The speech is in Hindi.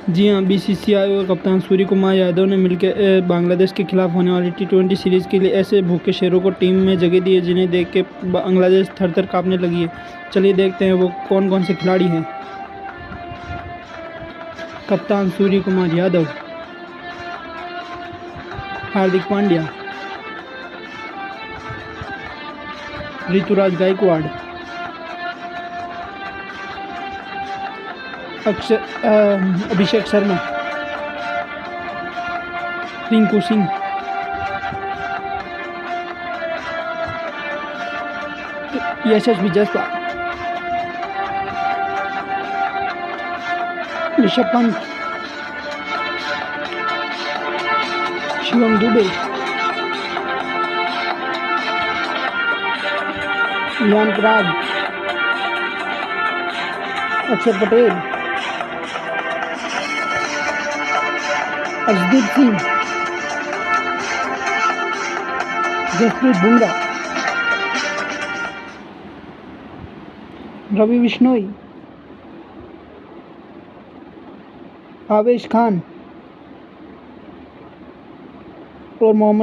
जी हाँ, बीसीसीआई और कप्तान सूर्य कुमार यादव ने मिलकर बांग्लादेश के खिलाफ होने वाली टी20 सीरीज़ के लिए ऐसे भूखे शेरों को टीम में जगह दी है जिन्हें देख के बांग्लादेश थर-थर काँपने लगी है। चलिए देखते हैं वो कौन-कौन से खिलाड़ी हैं। कप्तान सूर्य कुमार यादव, हार्दिक पांड्या, ऋतुराज गायकवाड़, अभिषेक शर्मा, रिंकू सिंह, यशस्वी जायसवाल, ऋषभ पंत, शिवम दुबे, ईशान पराग, अक्षर पटेल, अर्शदीप सिंह, जसप्रीत बुमराह, रवि बिश्नोई, आवेश खान और मोहम्मद